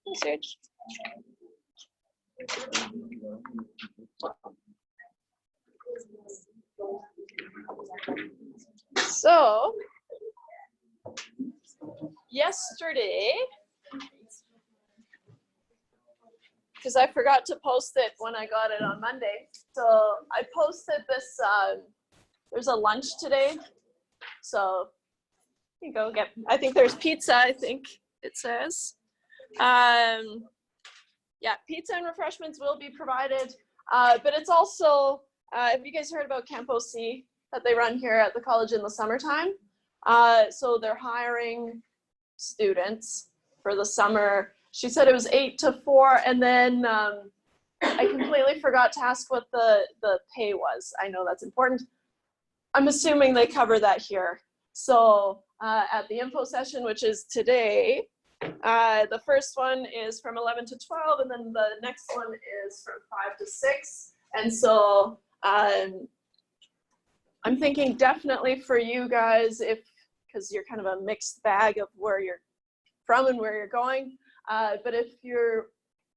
Research. So, yesterday, because I forgot to post it when I got it on Monday, so I posted this, there's a lunch today, so you go get, I think there's pizza, I think it says. Yeah, pizza and refreshments will be provided, but it's also, have you guys heard about Camp OC that they run here at the college in the summertime? So they're hiring students for the summer. She said it was 8 to 4, and then I completely forgot to ask what the pay was. I know that's important. I'm assuming they cover that here. So at the info session, which is today, the first one is from 11 to 12, and then the next one is from 5 to 6. And so I'm thinking definitely for you guys, because you're kind of a mixed bag of where you're from and where you're going, but if you're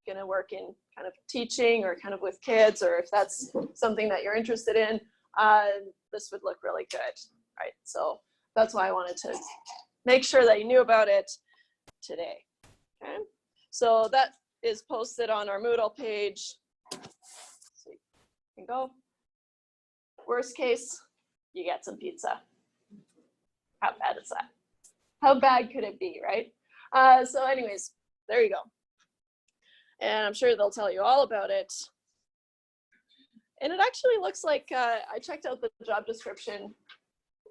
going to work in kind of teaching or kind of with kids, or if that's something that you're interested in, this would look really good, right? So that's why I wanted to make sure that you knew about it today. Okay, so that is posted on our Moodle page. So you can go. Worst case, you get some pizza. How bad is that? How bad could it be, right? So anyways, there you go. And I'm sure they'll tell you all about it. And it actually looks like, I checked out the job description.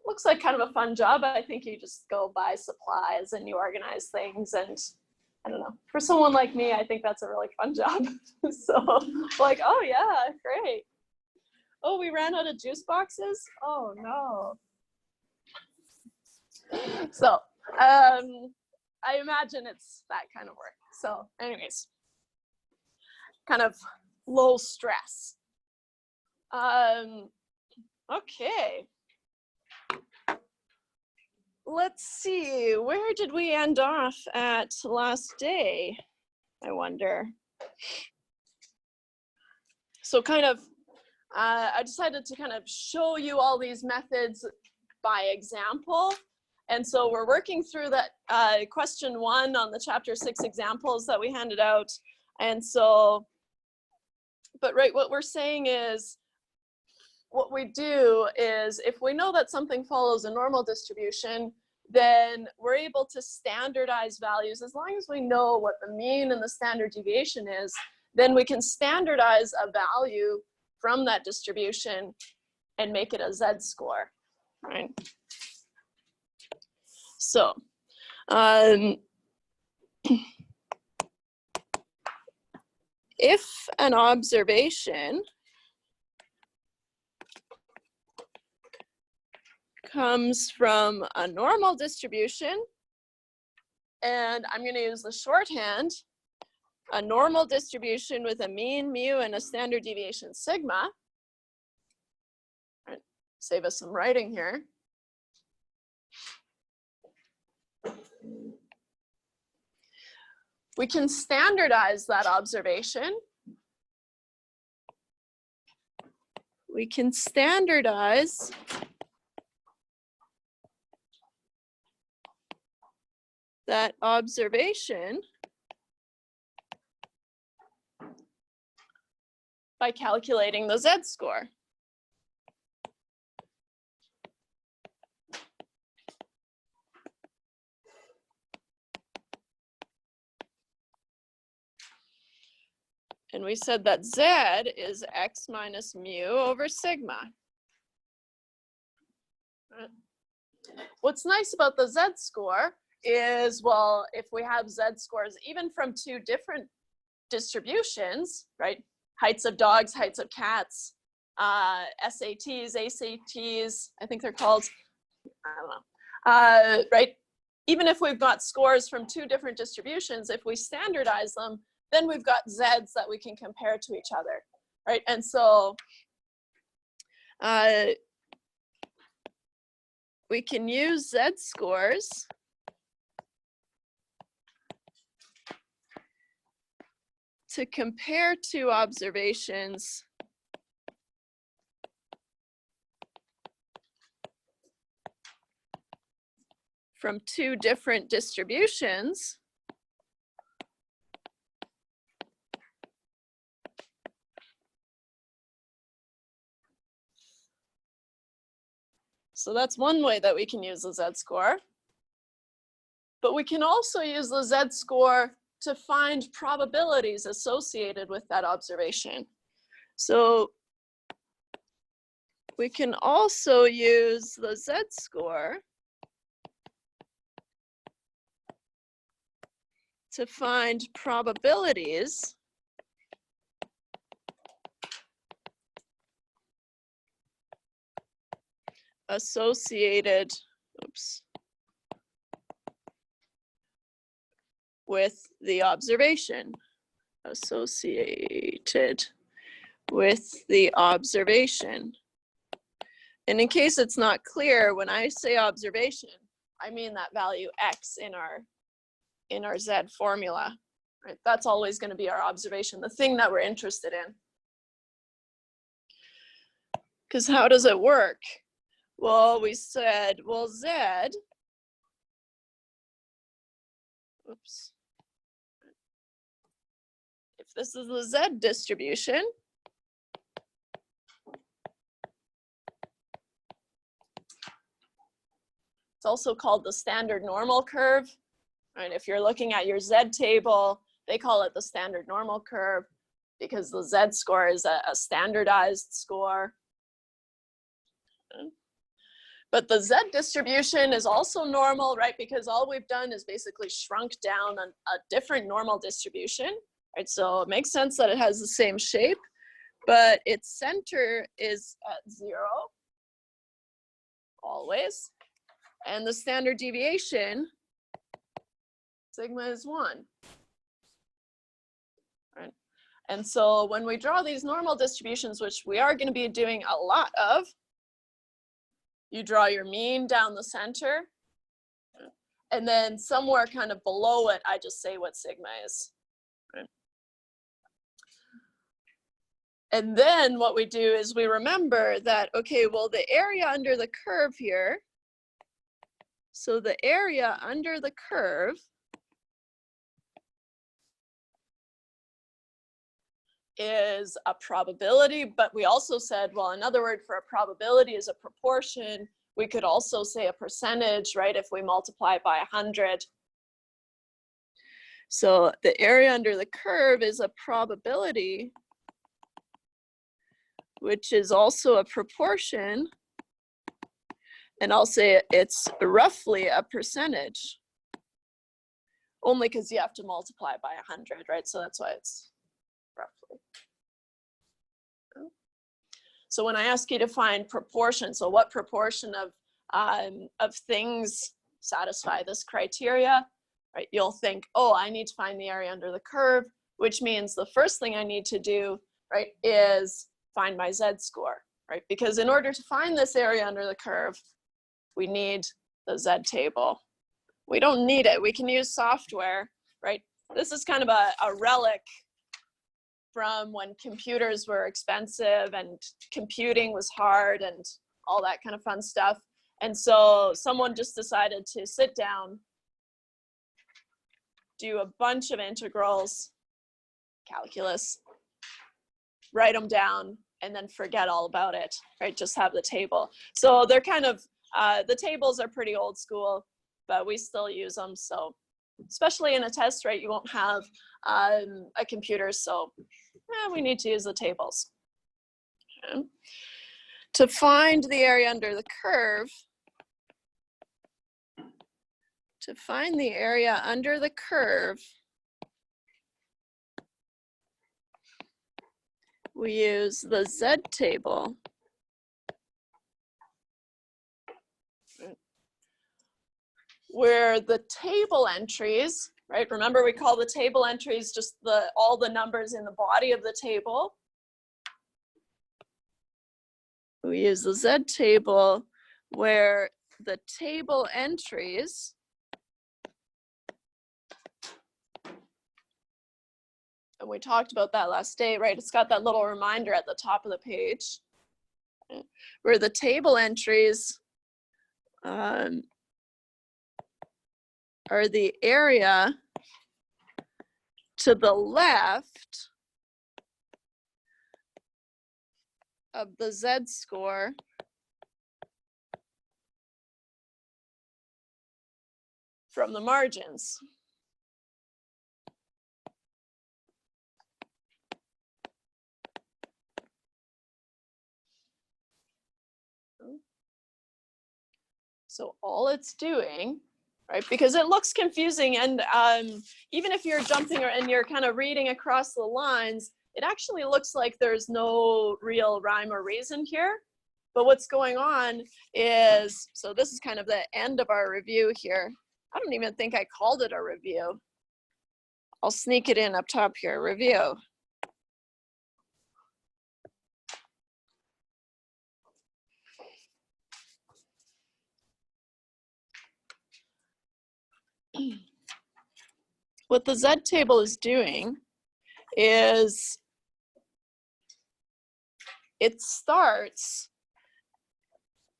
Looks like kind of a fun job. I think you just go buy supplies and you organize things, and I don't know, for someone like me, I think that's a really fun job. So like, oh yeah, great. Oh, we ran out of juice boxes? Oh no. So I imagine it's that kind of work. So anyways, kind of low stress. Okay. Let's see, where did we end off at last day, I wonder? So kind of, I decided to kind of show you all these methods by example. And so we're working through that question 1 on the chapter 6 examples that we handed out. And so, but right, what we're saying is, what we do is, if we know that something follows a normal distribution, then we're able to standardize values. As long as we know what the mean and the standard deviation is, then we can standardize a value from that distribution and make it a z-score, right? So, if an observation comes from a normal distribution, and I'm going to use the shorthand, a normal distribution with a mean mu and a standard deviation sigma. All right, save us some writing here. We can standardize that observation. We can standardize that observation by calculating the z-score. And we said that z is x minus mu over sigma. What's nice about the z-score is, well, if we have z-scores even from 2 different distributions, right? Heights of dogs, heights of cats, SATs, ACTs, I think they're called, I don't know, right? Even if we've got scores from 2 different distributions, if we standardize them, then we've got z's that we can compare to each other, right? And so we can use z-scores to compare two observations from two different distributions, so that's one way that we can use the z-score. But we can also use the z-score to find probabilities associated with that observation. So we can also use the z-score to find probabilities associated, with the observation, associated with the observation. And in case it's not clear, when I say observation, I mean that value x in our z formula, right? That's always going to be our observation, the thing that we're interested in. Because how does it work? Well, we said, well, z, if this is the z distribution, it's also called the standard normal curve. Right? If you're looking at your z table, they call it the standard normal curve because the z-score is a standardized score. But the z distribution is also normal, right? Because all we've done is basically shrunk down a different normal distribution, right? So it makes sense that it has the same shape, but its center is at 0, always. And the standard deviation, sigma is 1. Right? And so when we draw these normal distributions, which we are going to be doing a lot of, you draw your mean down the center, and then somewhere kind of below it, I just say what sigma is. Right? And then what we do is we remember that, okay, well, the area under the curve here, so the area under the curve is a probability, but we also said, well, another word for a probability is a proportion. We could also say a percentage, right, if we multiply by 100. So the area under the curve is a probability, which is also a proportion. And I'll say it's roughly a percentage, only because you have to multiply by 100, right? So that's why it's roughly. So when I ask you to find proportion, so what proportion of things satisfy this criteria, right? You'll think, oh, I need to find the area under the curve, which means the first thing I need to do, right, is find my z-score, right? Because in order to find this area under the curve, we need the z table. We don't need it. We can use software, right? This is kind of a relic from when computers were expensive and computing was hard and all that kind of fun stuff. And so someone just decided to sit down, do a bunch of integrals, calculus, write them down, and then forget all about it, right? Just have the table. So they're kind of, the tables are pretty old school, but we still use them. So especially in a test, right, you won't have a computer, so we need to use the tables. Okay. To find the area under the curve, we use the z table. Where the table entries, right? Remember, we call the table entries just all the numbers in the body of the table. We use the z table where the table entries, And we talked about that last day, right? It's got that little reminder at the top of the page, where the table entries are the area to the left of the z-score from the margins. So all it's doing, right, because it looks confusing, and even if you're jumping and you're kind of reading across the lines, it actually looks like there's no real rhyme or reason here. But what's going on is, so this is kind of the end of our review here. I don't even think I called it a review. I'll sneak it in up top here, review. What the Z table is doing is it starts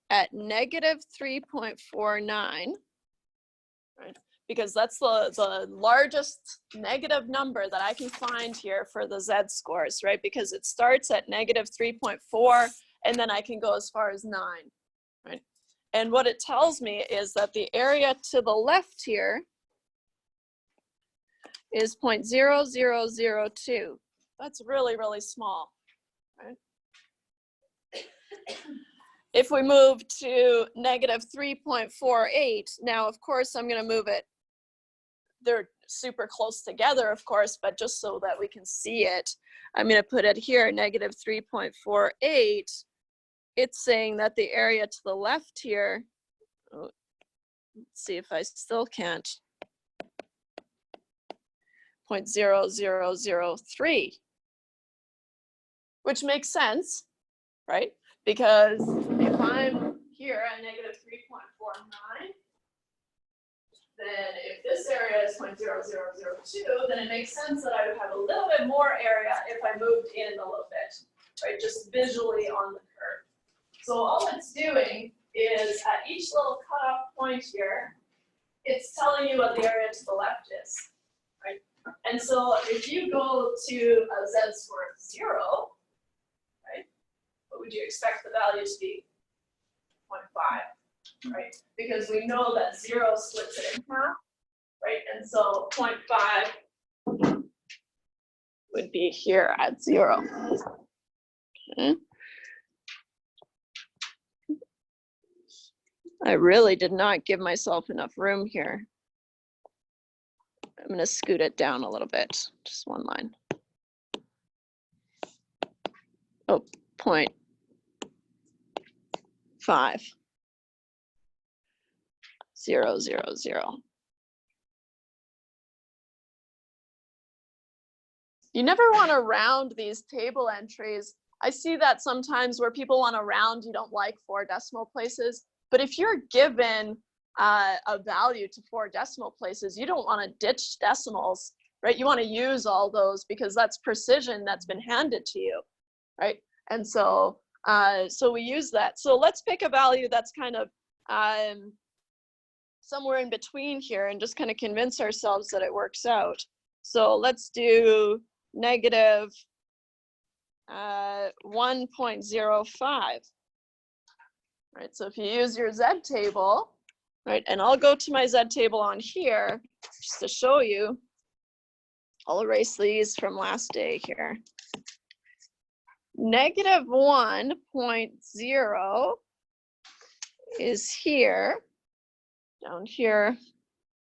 at negative 3.49, right? Because that's the largest negative number that I can find here for the Z scores, right? Because it starts at negative 3.4 and then I can go as far as 9, right? And what it tells me is that the area to the left here is 0.0002. That's really, really small, right? If we move to negative 3.48, now of course I'm going to move it. They're super close together, of course, but just so that we can see it, I'm going to put it here, negative 3.48. It's saying that the area to the left here, oh, let's see if I still can't, 0.0003, which makes sense, right? Because if I'm here at negative 3.49, then if this area is 0.0002, then it makes sense that I would have a little bit more area if I moved in a little bit, right? Just visually on the curve. So all it's doing is at each little cutoff point here, it's telling you what the area to the left is, right? And so if you go to a z-score of 0, right, what would you expect the value to be? 0.5, right? Because we know that 0 splits it in half, right? And so 0.5 would be here at 0. Okay. I really did not give myself enough room here. I'm going to scoot it down a little bit, just one line. Oh, 0.5. 0, 0, 0. You never want to round these table entries. I see that sometimes where people want to round, you don't like 4 decimal places. But if you're given a value to 4 decimal places, you don't want to ditch decimals, right? You want to use all those because that's precision that's been handed to you, right? And so, so we use that. So let's pick a value that's kind of somewhere in between here and just kind of convince ourselves that it works out. So let's do negative 1.05. Right, so if you use your Z table, right, and I'll go to my Z table on here just to show you. I'll erase these from last day here. Negative 1.0 is here, down here.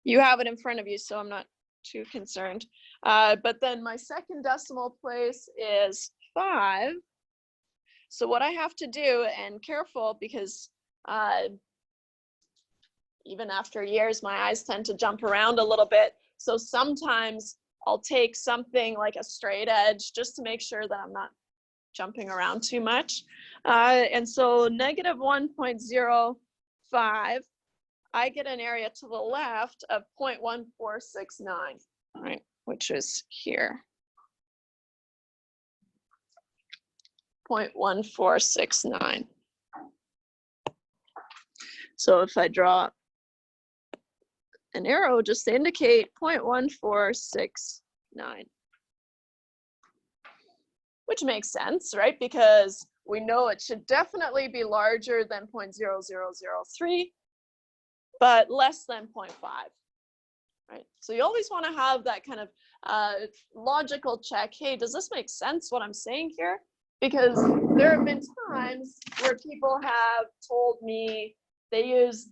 You have it in front of you, so I'm not too concerned. But then my second decimal place is 5. So what I have to do, and careful because even after years, my eyes tend to jump around a little bit. So sometimes I'll take something like a straight edge just to make sure that I'm not jumping around too much. And so negative 1.05, I get an area to the left of 0.1469, right, which is here. 0.1469. So if I draw an arrow just to indicate 0.1469, which makes sense, right? Because we know it should definitely be larger than 0.0003, but less than 0.5, right? So you always want to have that kind of logical check. Hey, does this make sense what I'm saying here? Because there have been times where people have told me they use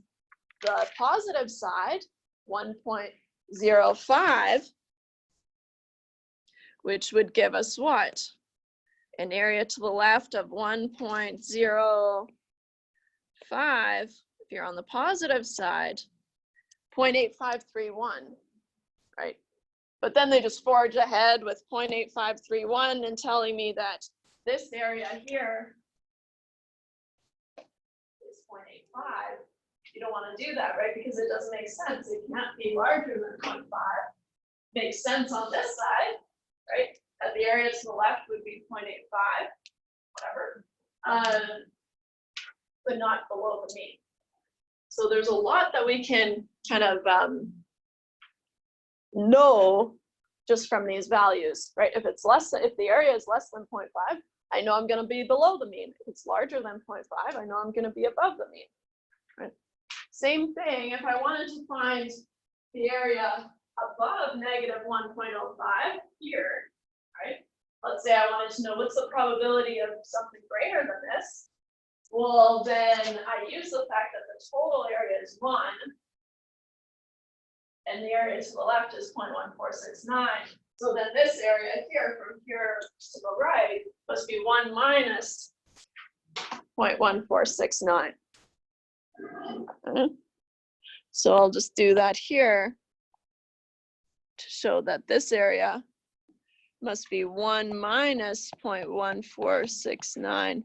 the positive side, 1.05, which would give us what? An area to the left of 1.05. If you're on the positive side, 0.8531, right? But then they just forge ahead with 0.8531 and telling me that this area here is 0.85. You don't want to do that, right? Because it doesn't make sense. It can't be larger than 0.5. Makes sense on this side, right? That the area to the left would be 0.85, whatever, but not below the mean. So there's a lot that we can kind of know just from these values, right? If it's less, if the area is less than 0.5, I know I'm going to be below the mean. If it's larger than 0.5, I know I'm going to be above the mean, right? Same thing, if I wanted to find the area above negative 1.05 here, right? Let's say I wanted to know what's the probability of something greater than this. Well, then I use the fact that the total area is 1, and the area to the left is 0.1469. So then this area here, from here to the right, must be 1 minus 0.1469. Okay. So I'll just do that here to show that this area must be 1 minus 0.1469.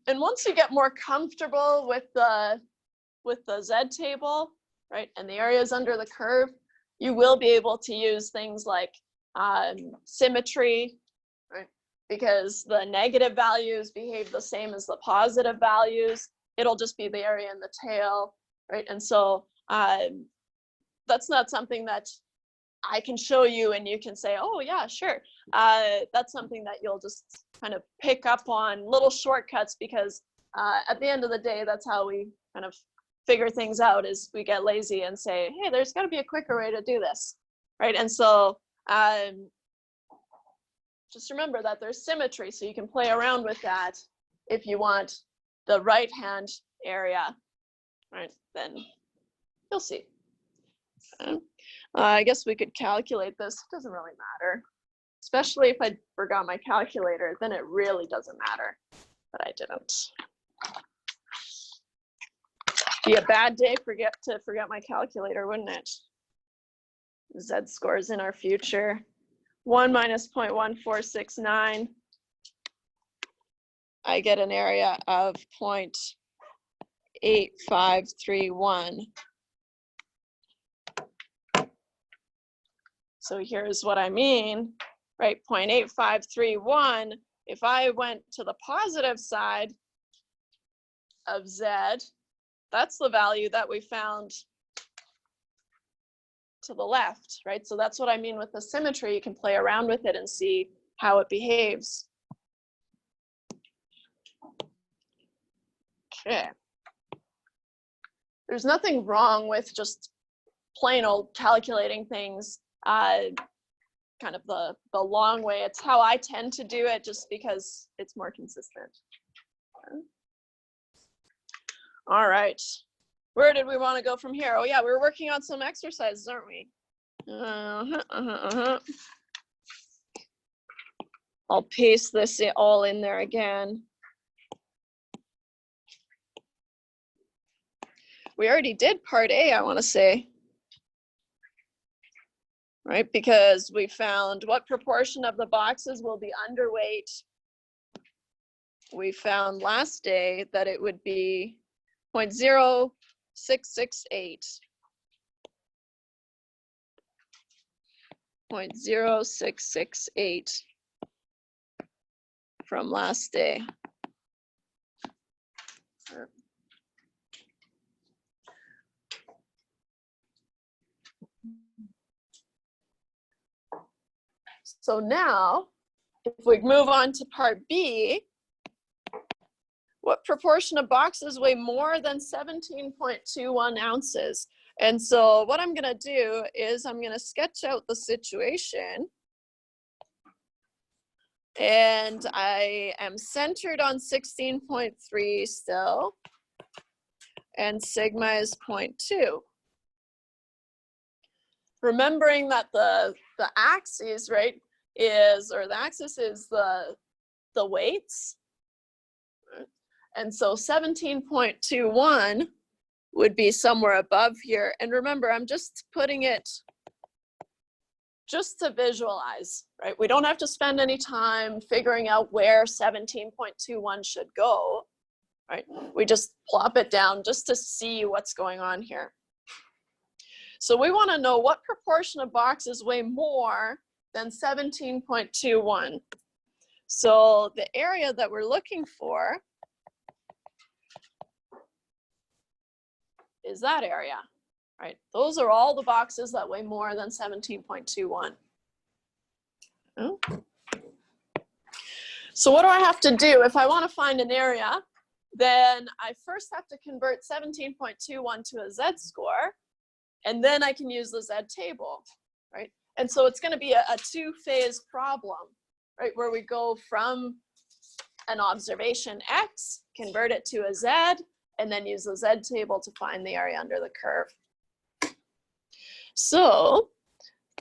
And once you get more comfortable with the Z table, right, and the areas under the curve, you will be able to use things like symmetry, right? Because the negative values behave the same as the positive values. It'll just be the area in the tail, right? And so that's not something that I can show you and you can say, oh yeah, sure. That's something that you'll just kind of pick up on, little shortcuts, because at the end of the day, that's how we kind of figure things out, is we get lazy and say, hey, there's got to be a quicker way to do this, right? And so just remember that there's symmetry, so you can play around with that. If you want the right hand area, right, then you'll see. Okay. I guess we could calculate this. It doesn't really matter, especially if I forgot my calculator, then it really doesn't matter, but I didn't. Be a bad day to forget my calculator, wouldn't it? Z scores in our future. 1 minus 0.1469. I get an area of 0.8531. So here's what I mean, right? 0.8531. If I went to the positive side of Z, that's the value that we found to the left, right? So that's what I mean with the symmetry. You can play around with it and see how it behaves. Okay. There's nothing wrong with just plain old calculating things kind of the long way. It's how I tend to do it, just because it's more consistent. Okay. All right, where did we want to go from here? Oh yeah, we were working on some exercises, aren't we? I'll paste this all in there again. We already did part A, I want to say. Right, because we found what proportion of the boxes will be underweight. We found last day that it would be 0.0668. 0.0668 from last day. So now, if we move on to part B, what proportion of boxes weigh more than 17.21 ounces? And so what I'm gonna do is I'm gonna sketch out the situation. And I am centered on 16.3 still. And sigma is 0.2. Remembering that the axis, right, the axis is the weights. And so 17.21 would be somewhere above here. And remember, I'm just putting it just to visualize, right? We don't have to spend any time figuring out where 17.21 should go, right? We just plop it down just to see what's going on here. So we want to know what proportion of boxes weigh more than 17.21. So the area that we're looking for is that area, right? Those are all the boxes that weigh more than 17.21. Oh. So what do I have to do? If I want to find an area, then I first have to convert 17.21 to a z-score, and then I can use the z table, right? And so it's going to be a two-phase problem, right? Where we go from an observation x, convert it to a z, and then use the z table to find the area under the curve. So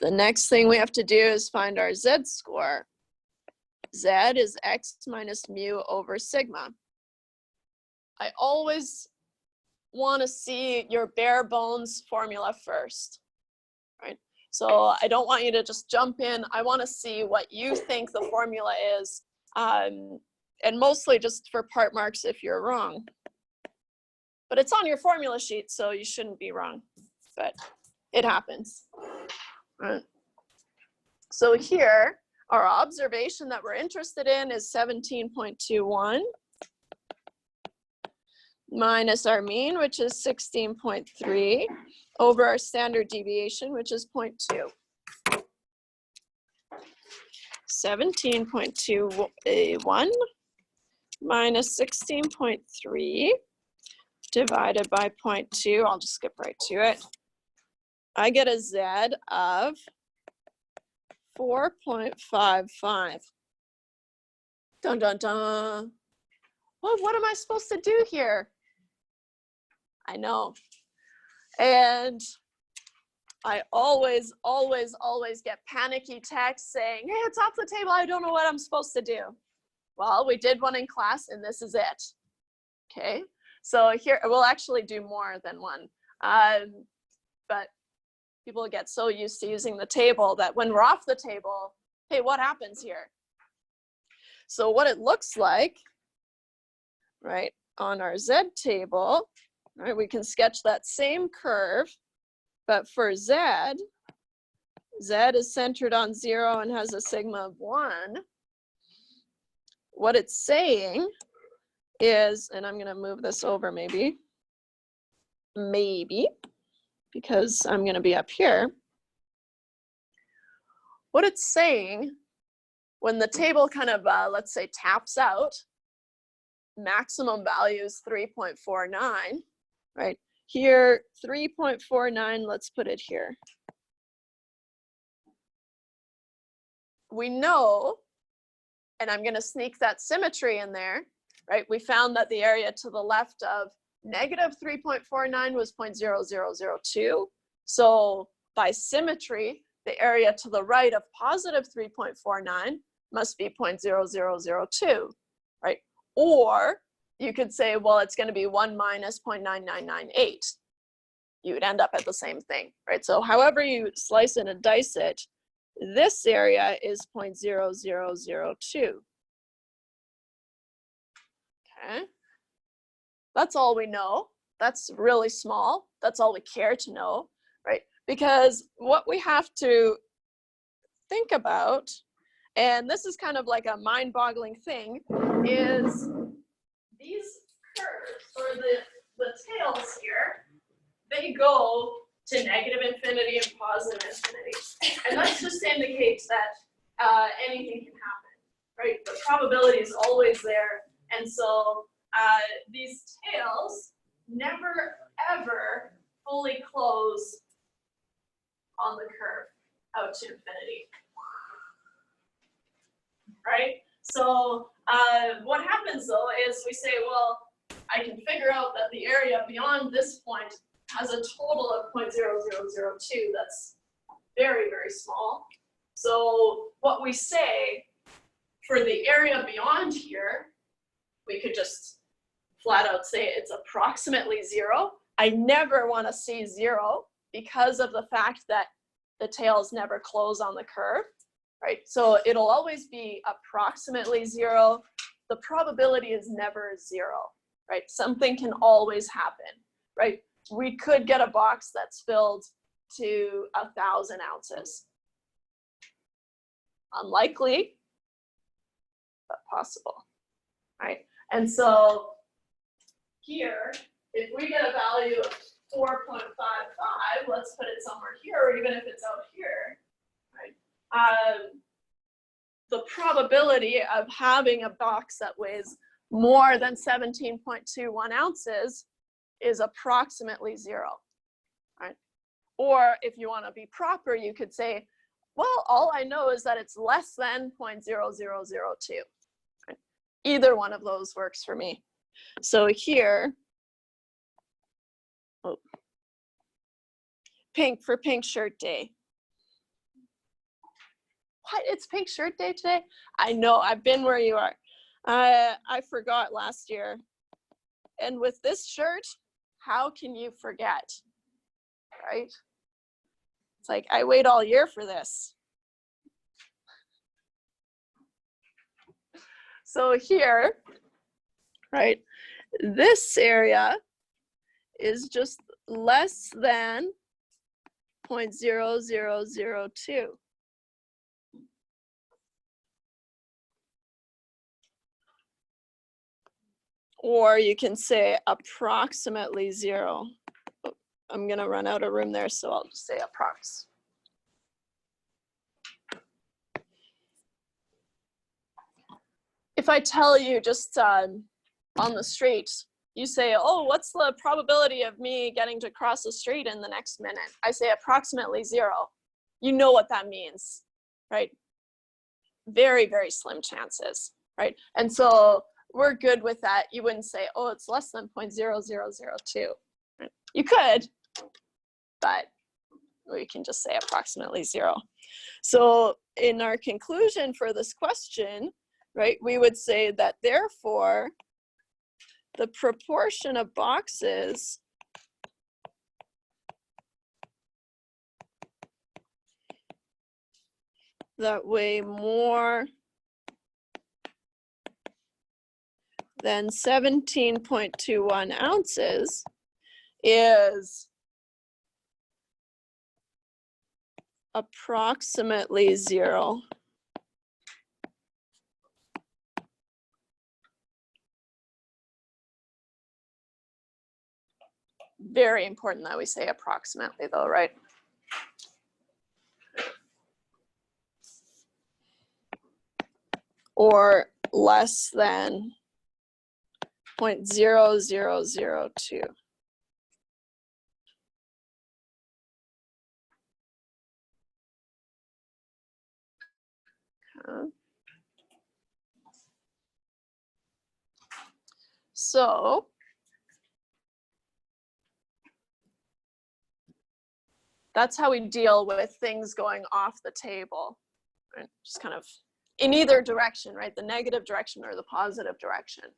the next thing we have to do is find our z-score. Z is x minus mu over sigma. I always want to see your bare bones formula first, right? So I don't want you to just jump in. I want to see what you think the formula is, and mostly just for part marks if you're wrong. But it's on your formula sheet, so you shouldn't be wrong, but it happens. Right. So here, our observation that we're interested in is 17.21 minus our mean, which is 16.3, over our standard deviation, which is 0.2. 17.21 minus 16.3 divided by 0.2. I'll just skip right to it. I get a Z of 4.55. Dun, dun, dun. Well, what am I supposed to do here? I know. And I always get panicky texts saying, hey, it's off the table. I don't know what I'm supposed to do. Well, we did one in class and this is it. Okay, so here we'll actually do more than one. But people get so used to using the table that when we're off the table, hey, what happens here? So what it looks like, right, on our Z table, right, we can sketch that same curve, but for Z, Z is centered on 0 and has a sigma of 1. What it's saying is, and I'm going to move this over maybe, because I'm going to be up here. What it's saying, when the table kind of, let's say, taps out, maximum value is 3.49, right? Here, 3.49, let's put it here. We know, and I'm going to sneak that symmetry in there, right? We found that the area to the left of negative 3.49 was 0.0002. So by symmetry, the area to the right of positive 3.49 must be 0.0002, right? Or you could say, well, it's going to be 1 minus 0.9998. You would end up at the same thing, right? So however you slice it and dice it, this area is 0.0002. Okay. That's all we know. That's really small. That's all we care to know, right? Because what we have to think about, and this is kind of like a mind-boggling thing, is these curves, or the tails here, they go to negative infinity and positive infinity. And that's just to indicate that anything can happen, right? The probability is always there. And so these tails never, ever fully close on the curve out to infinity, right? So what happens though is we say, well, I can figure out that the area beyond this point has a total of 0.0002. That's very, very small. So what we say for the area beyond here, we could just flat out say it's approximately 0. I never want to see 0 because of the fact that the tails never close on the curve, right? So it'll always be approximately 0. The probability is never 0, right? Something can always happen, right? We could get a box that's filled to 1,000 ounces. Unlikely, but possible, right? And so here, if we get a value of 4.55, let's put it somewhere here, or even if it's out here, right? The probability of having a box that weighs more than 17.21 ounces is approximately 0, right? Or if you want to be proper, you could say, well, all I know is that it's less than 0.0002. Right? Either one of those works for me. So here, oh, pink for Pink Shirt Day. What? It's Pink Shirt Day today? I know, I've been where you are. I forgot last year. And with this shirt, how can you forget, right? It's like, I wait all year for this. So here, right, this area is just less than 0.0002. Or you can say approximately 0. Oh, I'm gonna run out of room there, so I'll just say approx. If I tell you just on the street, you say, oh, what's the probability of me getting to cross the street in the next minute? I say approximately 0. You know what that means, right? Very, very slim chances, right? And so we're good with that. You wouldn't say, oh, it's less than 0.0002. Right? You could, but we can just say approximately 0. So in our conclusion for this question, right, we would say that therefore, the proportion of boxes that weigh more than 17.21 ounces is approximately 0. Very important that we say approximately though, right? Or less than 0.0002. Okay. So that's how we deal with things going off the table, right? Just kind of in either direction, right? The negative direction or the positive direction.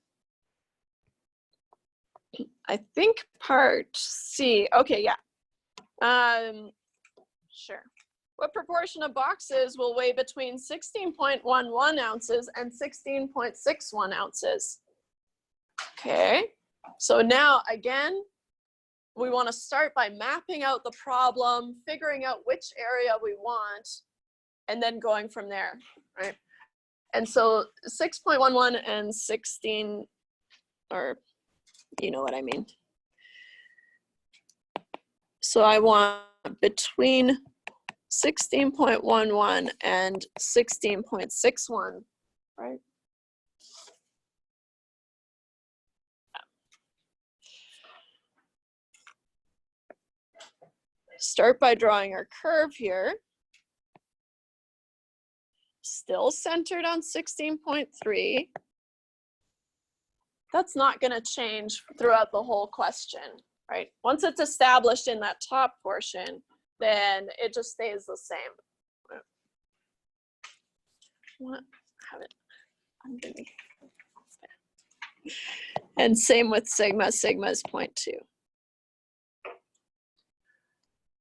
I think part C, okay, yeah. Sure. What proportion of boxes will weigh between 16.11 ounces and 16.61 ounces? Okay, so now again, we want to start by mapping out the problem, figuring out which area we want, and then going from there, right? And so 6.11 and 16, or you know what I mean. So I want between 16.11 and 16.61, right? Start by drawing our curve here. Still centered on 16.3. That's not going to change throughout the whole question, right? Once it's established in that top portion, then it just stays the same. What? Have it underneath. And same with sigma. Sigma is 0.2.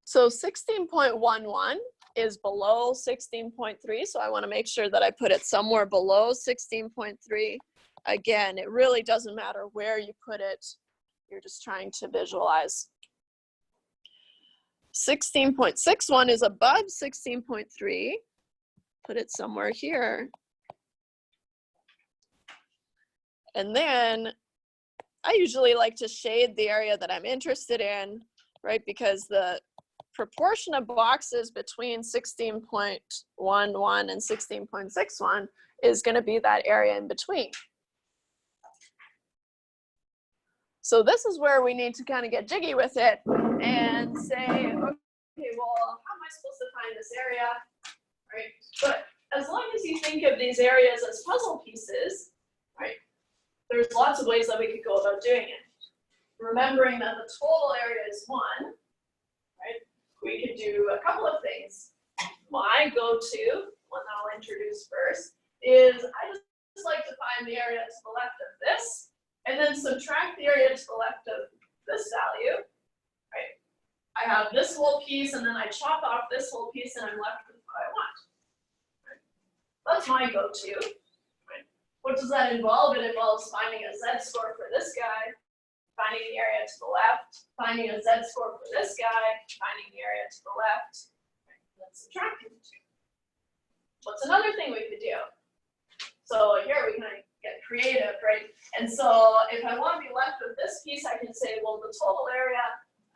So 16.11 is below 16.3, so I want to make sure that I put it somewhere below 16.3. Again, it really doesn't matter where you put it. You're just trying to visualize. 16.61 is above 16.3. Put it somewhere here. And then I usually like to shade the area that I'm interested in, right? Because the proportion of boxes between 16.11 and 16.61 is going to be that area in between. So this is where we need to kind of get jiggy with it and say, okay, well, how am I supposed to find this area, right? But as long as you think of these areas as puzzle pieces, right, there's lots of ways that we could go about doing it. Remembering that the total area is 1, right? We could do a couple of things. My go-to, one that I'll introduce first, is I just like to find the area to the left of this, and then subtract the area to the left of this value, right? I have this whole piece, and then I chop off this whole piece, and I'm left with what I want. Right? That's my go-to. Right? What does that involve? It involves finding a z-score for this guy, finding the area to the left, finding a z-score for this guy, finding the area to the left, right? And then subtracting the two. What's another thing we could do? So here we can get creative, right? And so if I want to be left with this piece, I can say, well, the total area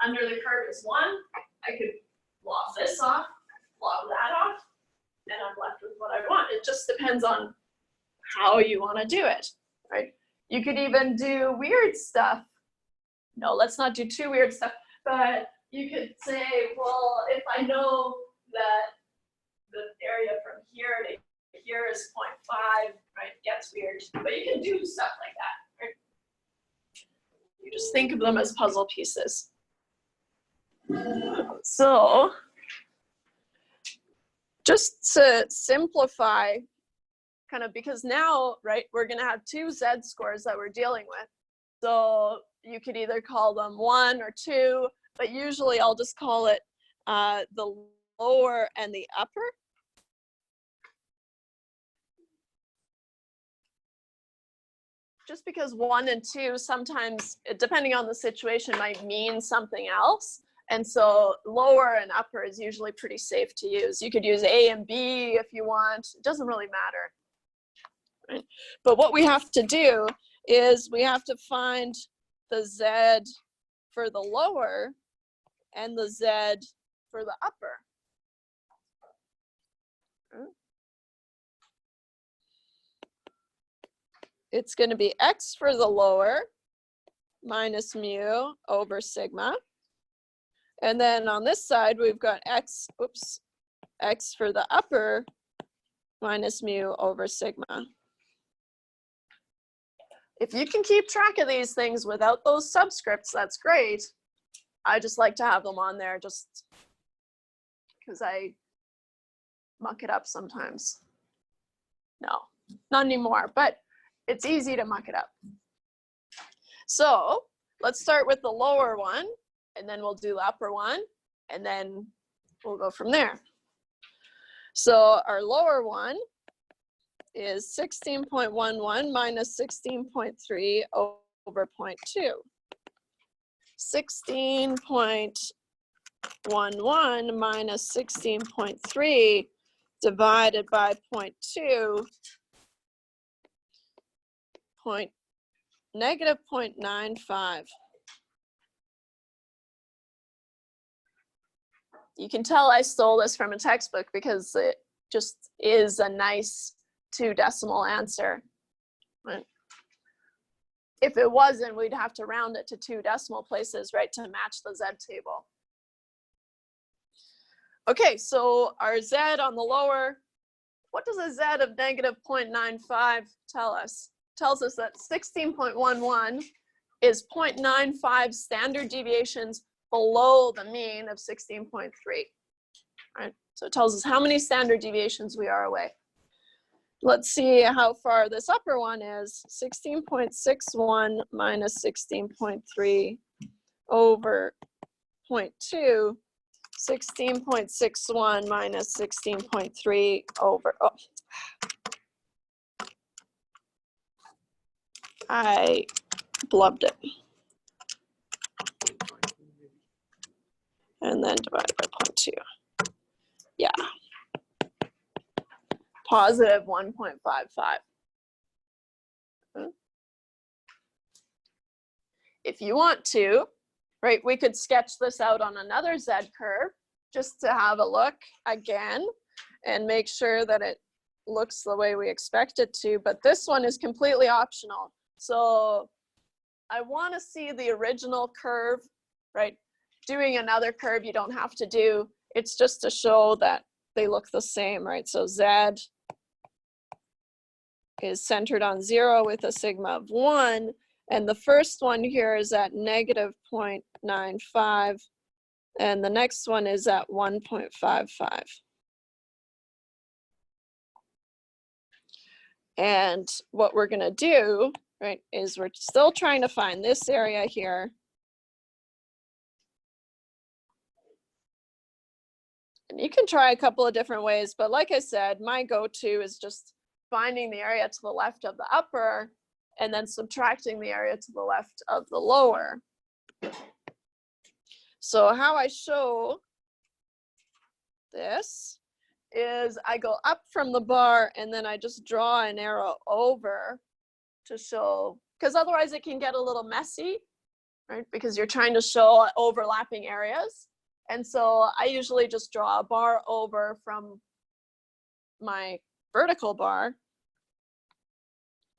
under the curve is 1. I could lop this off, lop that off, and I'm left with what I want. It just depends on how you want to do it, right? You could even do weird stuff. No, let's not do too weird stuff, but you could say, well, if I know that the area from here to here is 0.5, right? Gets weird, but you can do stuff like that, right? You just think of them as puzzle pieces. So just to simplify, kind of, because now, right, we're going to have 2 z-scores that we're dealing with. So you could either call them 1 or 2, but usually I'll just call it the lower and the upper. Just because 1 and 2 sometimes, depending on the situation, might mean something else. And so lower and upper is usually pretty safe to use. You could use A and B if you want. It doesn't really matter. Right? But what we have to do is we have to find the Z for the lower and the Z for the upper. It's going to be X for the lower minus mu over sigma. And then on this side, we've got X for the upper minus mu over sigma. If you can keep track of these things without those subscripts, that's great. I just like to have them on there just because I muck it up sometimes. No, not anymore, but it's easy to muck it up. So let's start with the lower one, and then we'll do the upper one, and then we'll go from there. So our lower one is 16.11 minus 16.3 over 0.2. 16.11 minus 16.3 divided by 0.2, negative 0.95. You can tell I stole this from a textbook because it just is a nice 2 decimal answer. Right? If it wasn't, we'd have to round it to 2 decimal places, right, to match the Z table. Okay, so our Z on the lower, what does a Z of negative 0.95 tell us? Tells us that 16.11 is 0.95 standard deviations below the mean of 16.3. Right? So it tells us how many standard deviations we are away. Let's see how far this upper one is. 16.61 minus 16.3 over 0.2. 16.61 minus 16.3 over, oh, I blubbed it. And then divide by 0.2. Yeah. Positive 1.55. If you want to, right, we could sketch this out on another Z curve just to have a look again and make sure that it looks the way we expect it to, but this one is completely optional. So I want to see the original curve, right? Doing another curve you don't have to do. It's just to show that they look the same, right? So Z is centered on 0 with a sigma of 1. And the first one here is at negative 0.95. And the next one is at 1.55. And what we're going to do, right, is we're still trying to find this area here. And you can try a couple of different ways, but like I said, my go-to is just finding the area to the left of the upper and then subtracting the area to the left of the lower. So how I show this is I go up from the bar and then I just draw an arrow over to show, because otherwise it can get a little messy, right? Because you're trying to show overlapping areas. And so I usually just draw a bar over from my vertical bar.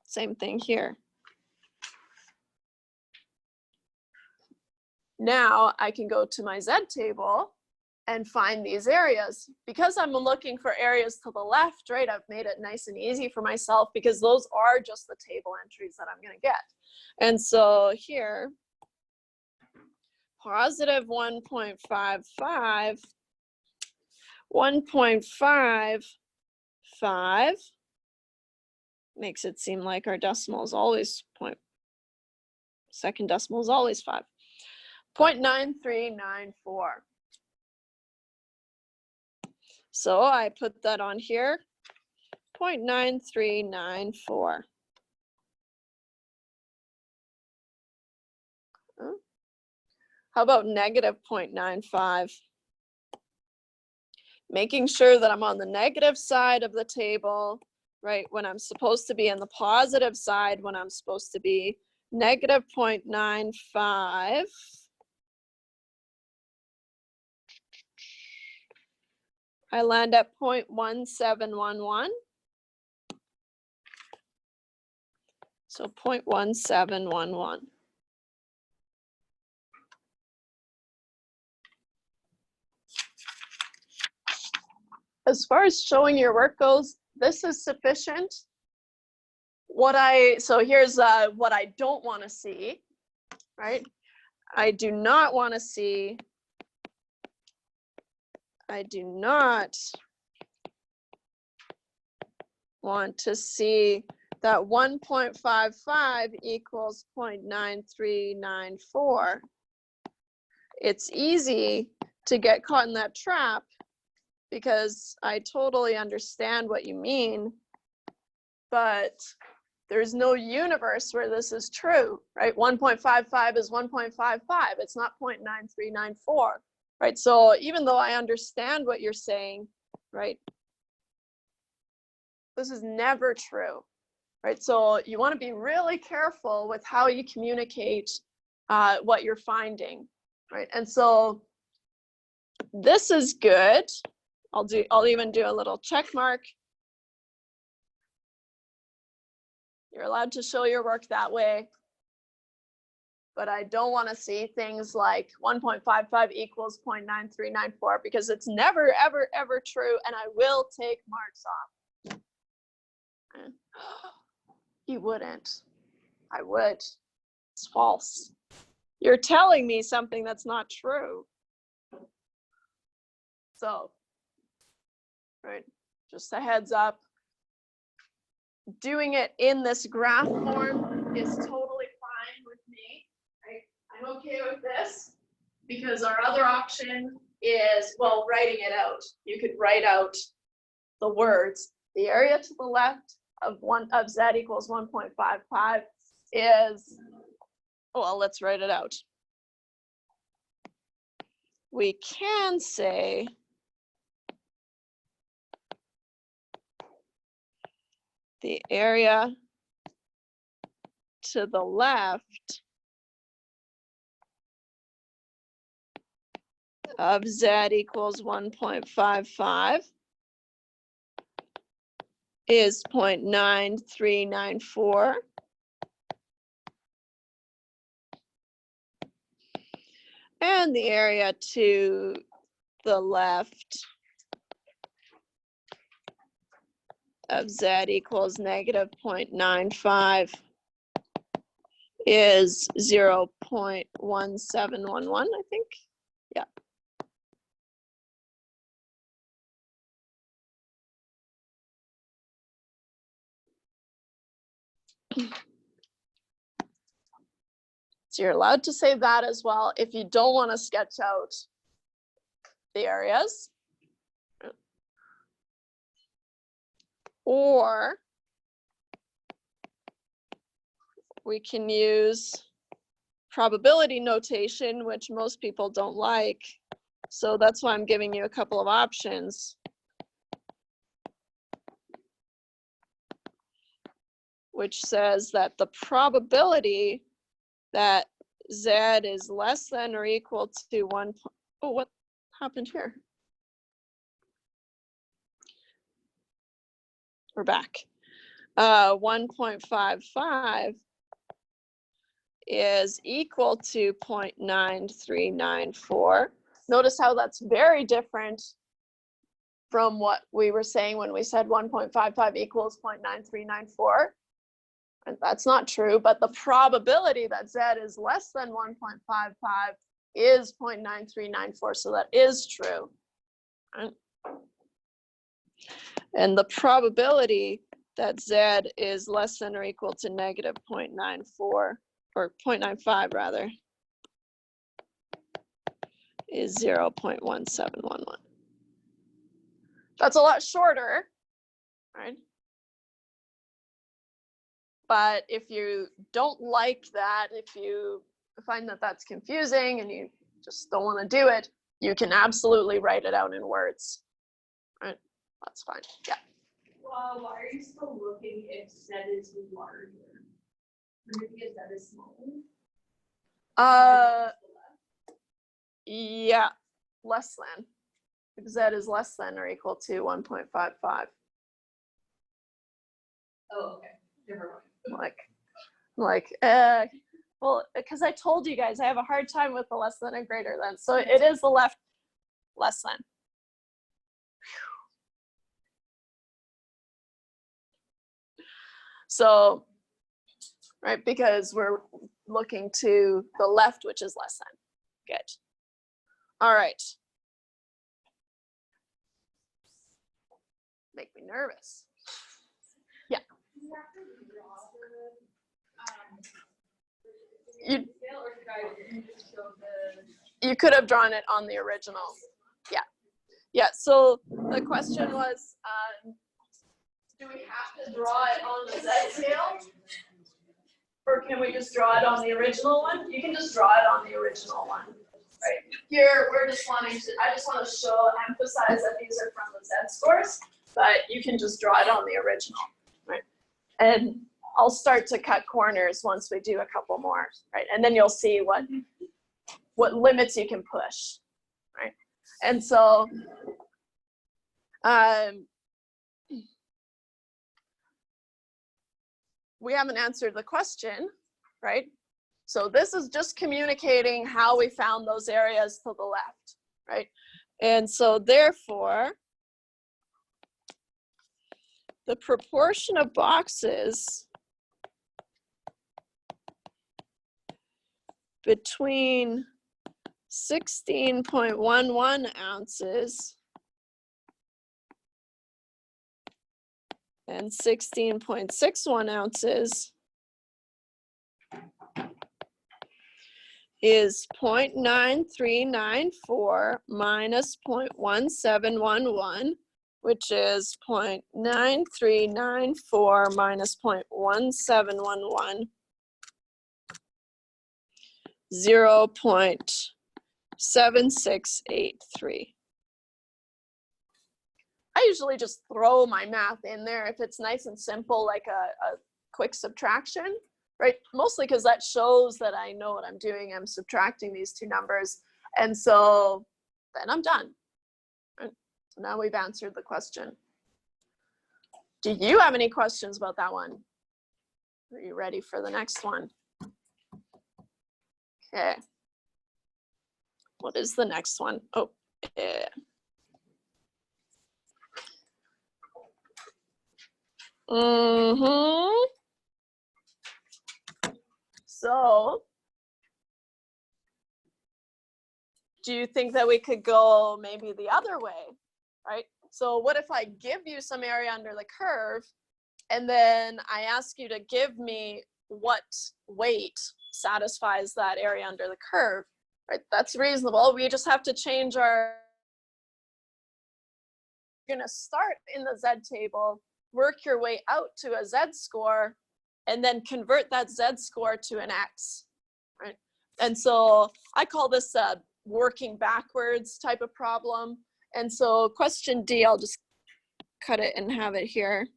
Same thing here. Now I can go to my Z table and find these areas. Because I'm looking for areas to the left, right, I've made it nice and easy for myself because those are just the table entries that I'm going to get. And so here, positive 1.55, 1.55 makes it seem like our decimal is always second decimal is always 5. 0.9394. So I put that on here, 0.9394. How about negative 0.95? Making sure that I'm on the negative side of the table, right, when I'm supposed to be in the positive side, when I'm supposed to be negative 0.95. I land at 0.1711. So 0.1711. As far as showing your work goes, this is sufficient. So here's what I don't want to see, right? I do not want to see that 1.55 equals 0.9394. It's easy to get caught in that trap because I totally understand what you mean, but there's no universe where this is true, right? 1.55 is 1.55. It's not 0.9394, right? So even though I understand what you're saying, right, This is never true, right? So you want to be really careful with how you communicate what you're finding, right? And so this is good. I'll even do a little check mark. You're allowed to show your work that way, but I don't want to see things like 1.55 equals 0.9394 because it's never, ever, ever true, and I will take marks off. You wouldn't. I would. It's false. You're telling me something that's not true. So, right, just a heads up. Doing it in this graph form is totally fine with me. Right? I'm okay with this because our other option is, well, writing it out. You could write out the words. The area to the left of z equals 1.55 is, well, let's write it out. We can say the area to the left of z equals 1.55 is 0.9394. And the area to the left of z equals negative 0.95 is 0.1711, I think. Yeah. So you're allowed to say that as well if you don't want to sketch out the areas. Or we can use probability notation, which most people don't like. So that's why I'm giving you a couple of options. Which says that the probability that z is less than or equal to 1. Oh, what happened here? We're back. 1.55 is equal to 0.9394. Notice how that's very different from what we were saying when we said 1.55 equals 0.9394. And that's not true, but the probability that z is less than 1.55 is 0.9394, so that is true. Right? And the probability that z is less than or equal to negative 0.94, or 0.95 rather, is 0.1711. That's a lot shorter, right? But if you don't like that, if you find that that's confusing and you just don't want to do it, you can absolutely write it out in words. Right? That's fine. Yeah. Why are you still looking if z is larger? Maybe if z is small. Yeah, less than. If z is less than or equal to 1.55. Oh, okay. Never mind. Well, because I told you guys I have a hard time with the less than and greater than. So it is the left less than. So, right, because we're looking to the left, which is less than. Good. All right. Make me nervous. Yeah. You could have drawn it on the original. Yeah. Yeah. So the question was, do we have to draw it on the Z scale? Or can we just draw it on the original one? You can just draw it on the original one. Right. Here, we're just wanting to, I just want to emphasize that these are from the Z scores. but you can just draw it on the original, right? And I'll start to cut corners once we do a couple more, right? And then you'll see what limits you can push, right? And so we haven't answered the question, right? So this is just communicating how we found those areas to the left, right? And so therefore, the proportion of boxes between 16.11 ounces and 16.61 ounces is 0.9394 minus 0.1711, which is 0.9394 minus 0.1711, 0.7683. I usually just throw my math in there if it's nice and simple, like a quick subtraction, right? Mostly because that shows that I know what I'm doing. I'm subtracting these two numbers. And so then I'm done. Right? So now we've answered the question. Do you have any questions about that one? Are you ready for the next one? Okay. What is the next one? Oh, yeah. So, do you think that we could go maybe the other way, right? So what if I give you some area under the curve, and then I ask you to give me what weight satisfies that area under the curve, right? That's reasonable. We just have to change our, you're gonna start in the Z table, work your way out to a Z score, and then convert that Z score to an X, right? And so I call this a working backwards type of problem. And so question D, I'll just cut it and have it here.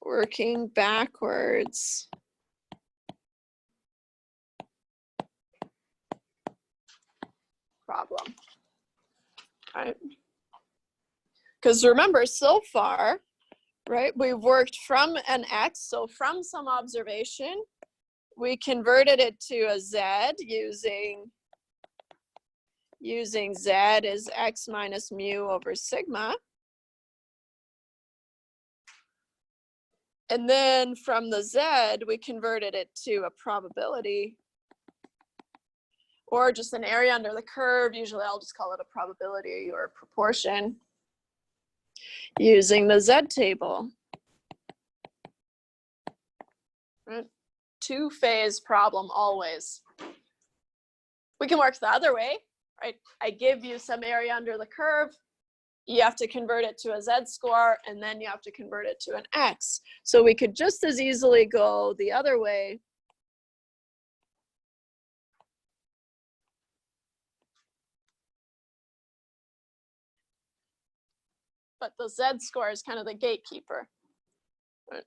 Working backwards. Problem, right? Because remember, so far, right, we've worked from an X, so from some observation, we converted it to a Z using Z as X minus mu over sigma. And then from the Z, we converted it to a probability or just an area under the curve. Usually I'll just call it a probability or a proportion using the Z table. Right? Two-phase problem always. We can work the other way, right? I give you some area under the curve. You have to convert it to a Z score, and then you have to convert it to an X. So we could just as easily go the other way. But the Z score is kind of the gatekeeper. Right?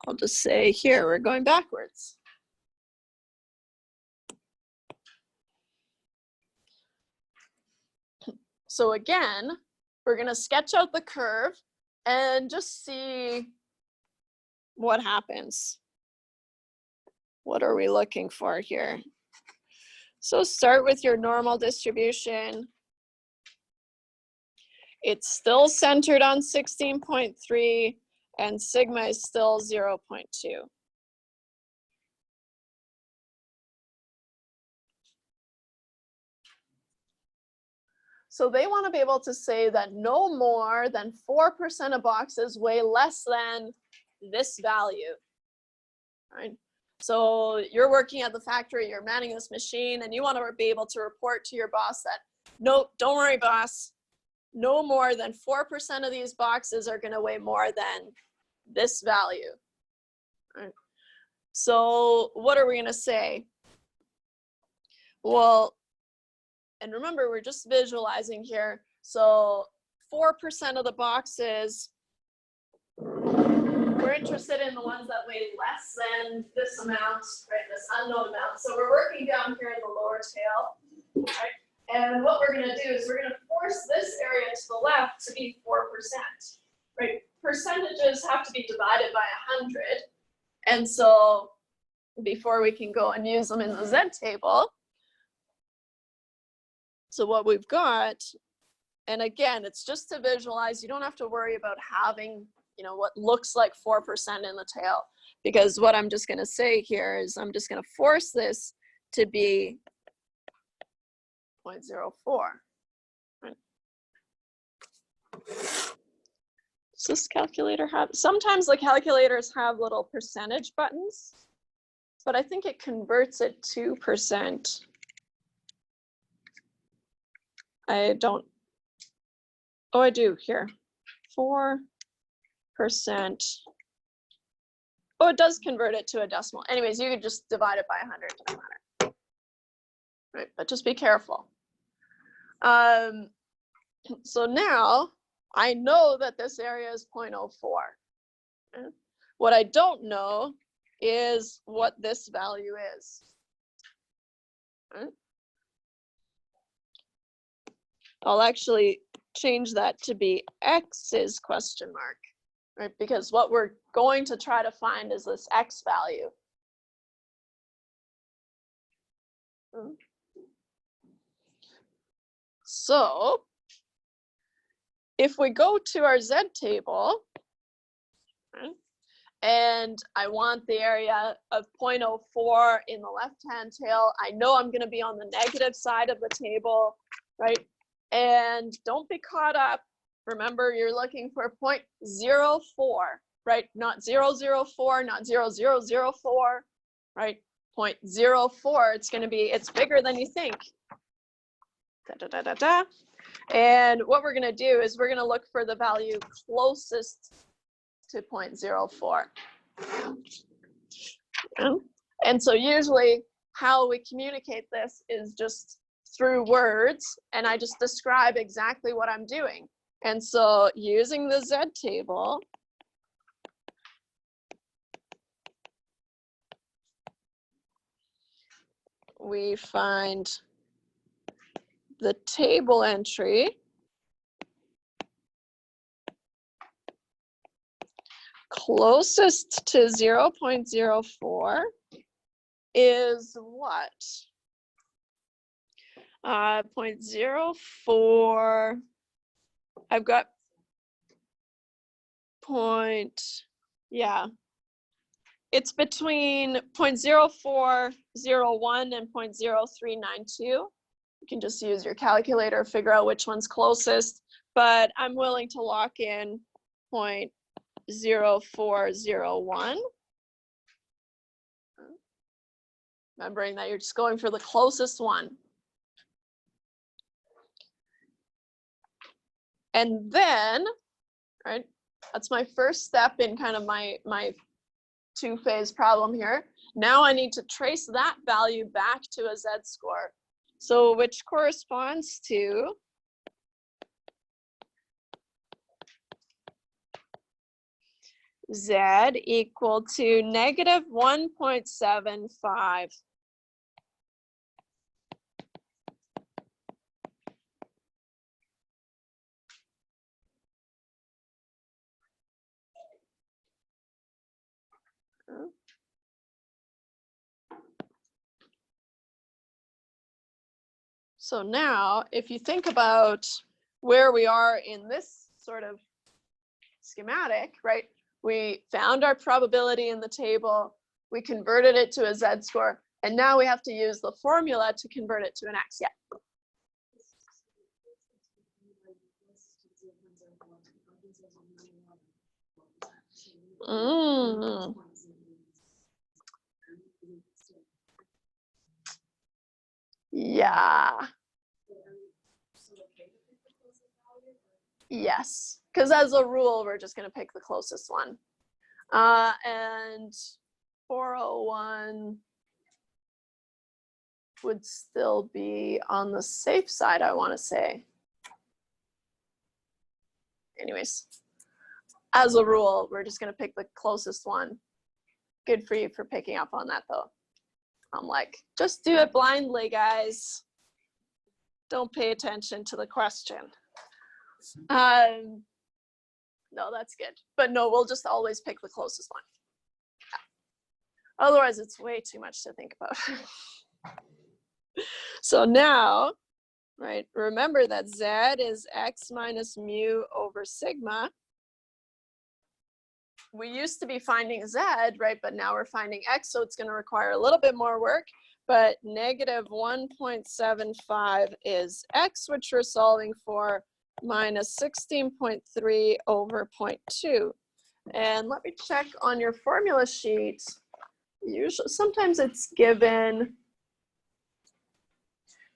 I'll just say here, we're going backwards. So again, we're going to sketch out the curve and just see what happens. What are we looking for here? So start with your normal distribution. It's still centered on 16.3 and sigma is still 0.2. So they want to be able to say that no more than 4% of boxes weigh less than this value, right? So you're working at the factory, you're manning this machine, and you want to be able to report to your boss that Nope, don't worry, boss. No more than 4% of these boxes are going to weigh more than this value. Right. So what are we going to say? Well, and remember, we're just visualizing here. So 4% of the boxes, we're interested in the ones that weigh less than this amount, right, this unknown amount. So we're working down here in the lower tail, right? And what we're going to do is we're going to force this area to the left to be 4%, right? Percentages have to be divided by 100. And so before we can go and use them in the Z table, so what we've got, and again, it's just to visualize, you don't have to worry about having, you know, what looks like 4% in the tail, because what I'm just going to say here is I'm just going to force this to be 0.04. Right. Does this calculator have, sometimes the calculators have little percentage buttons, but I think it converts it to percent. I don't, oh, I do here, 4%. Oh, it does convert it to a decimal. Anyways, you could just divide it by 100, doesn't matter. Right, but just be careful. So now I know that this area is 0.04. Okay. What I don't know is what this value is. Okay. I'll actually change that to be X's question mark, right? Because what we're going to try to find is this X value. So if we go to our Z table, right, and I want the area of 0.04 in the left-hand tail, I know I'm going to be on the negative side of the table, right? And don't be caught up. Remember, you're looking for 0.04, right? Not 004, not 0004, right? 0.04, it's going to be, it's bigger than you think. Da, da, da, da, da. And what we're going to do is we're going to look for the value closest to 0.04. And so usually how we communicate this is just through words, and I just describe exactly what I'm doing. And so using the Z table, we find the table entry closest to 0.04 is what? 0.04. I've got it's between 0.0401 and 0.0392. You can just use your calculator, figure out which one's closest, but I'm willing to lock in 0.0401. Remembering that you're just going for the closest one. And then, right, that's my first step in kind of my two-phase problem here. Now I need to trace that value back to a z-score. So which corresponds to z equal to negative 1.75. So now, if you think about where we are in this sort of schematic, right? We found our probability in the table, we converted it to a z-score, and now we have to use the formula to convert it to an x. Yeah. Yeah. Yes, because as a rule, we're just going to pick the closest one. And 401 would still be on the safe side, I want to say. Anyways, as a rule, we're just going to pick the closest one. Good for you for picking up on that, though. I'm like, just do it blindly, guys. Don't pay attention to the question. No, that's good. But no, we'll just always pick the closest one. Yeah. Otherwise, it's way too much to think about. So now, right, remember that Z is X minus mu over sigma. We used to be finding Z, right? But now we're finding X, so it's going to require a little bit more work. But negative 1.75 is X, which we're solving for, minus 16.3 over 0.2. And let me check on your formula sheet. Usually, sometimes it's given.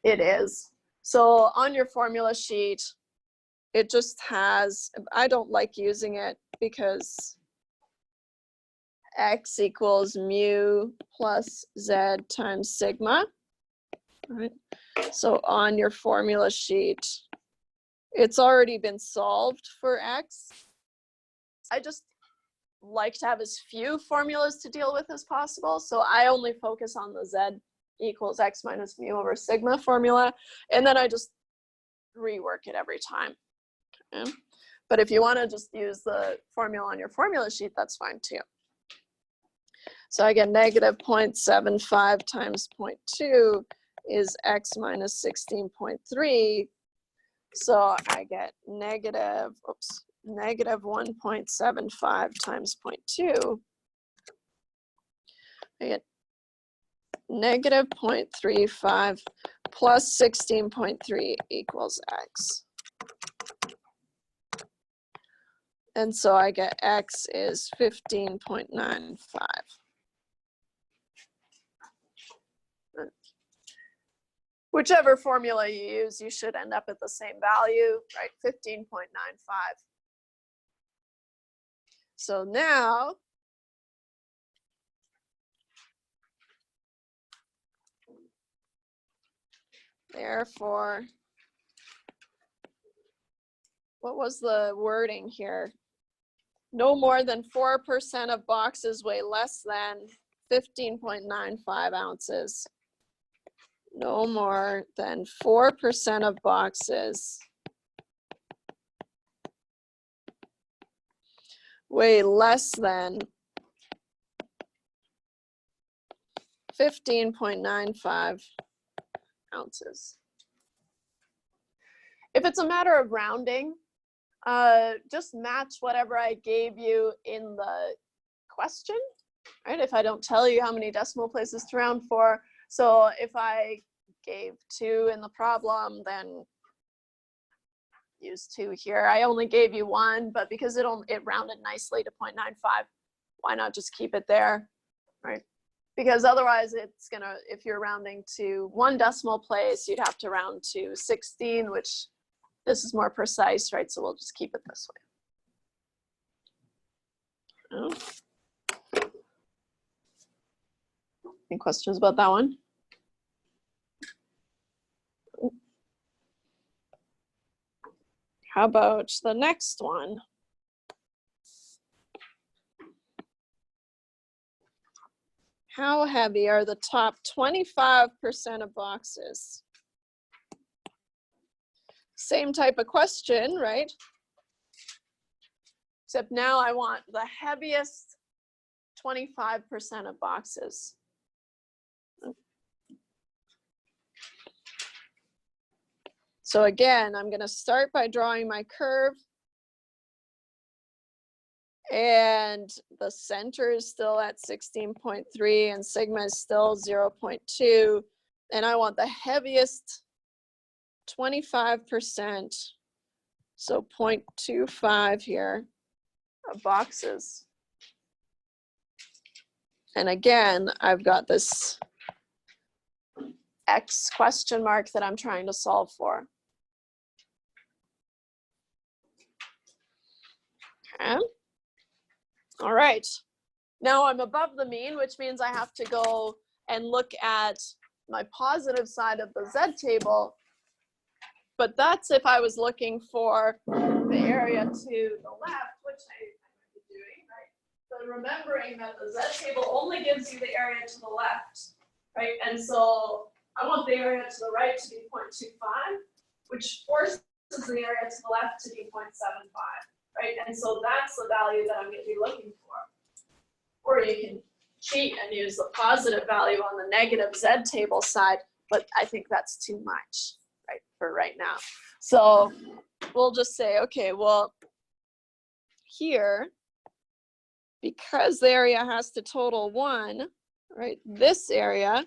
It is. So on your formula sheet, it just has, I don't like using it because X equals mu plus Z times sigma. All right. So on your formula sheet, it's already been solved for X. I just like to have as few formulas to deal with as possible. So I only focus on the Z equals X minus mu over sigma formula. And then I just rework it every time. Okay. But if you want to just use the formula on your formula sheet, that's fine too. So I get negative 0.75 times 0.2 is X minus 16.3. So I get negative 1.75 times 0.2. I get negative 0.35 plus 16.3 equals X. And so I get X is 15.95. Whichever formula you use, you should end up at the same value, right? 15.95. So now, therefore, what was the wording here? No more than 4% of boxes weigh less than 15.95 ounces. No more than 4% of boxes weigh less than 15.95 ounces. If it's a matter of rounding, just match whatever I gave you in the question, right? If I don't tell you how many decimal places to round for. So if I gave 2 in the problem, then use 2 here. I only gave you 1, but because it rounded nicely to 0.95, why not just keep it there, right? Because otherwise it's gonna, if you're rounding to 1 decimal place, you'd have to round to 16, which this is more precise, right? So we'll just keep it this way. Oh. Any questions about that one? How about the next one? How heavy are the top 25% of boxes? Same type of question, right? Except now I want the heaviest 25% of boxes. So again, I'm going to start by drawing my curve. And the center is still at 16.3 and sigma is still 0.2. And I want the heaviest 25%, so 0.25 here, of boxes. And again, I've got this X question mark that I'm trying to solve for. Okay. All right. Now I'm above the mean, which means I have to go and look at my positive side of the Z table. But that's if I was looking for the area to the left, which I might be doing, right? So remembering that the Z table only gives you the area to the left, right? And so I want the area to the right to be 0.25, which forces the area to the left to be 0.75, right? And so that's the value that I'm going to be looking for. Or you can cheat and use the positive value on the negative Z table side, but I think that's too much, right, for right now. So we'll just say, okay, well, here, because the area has to total 1, right, this area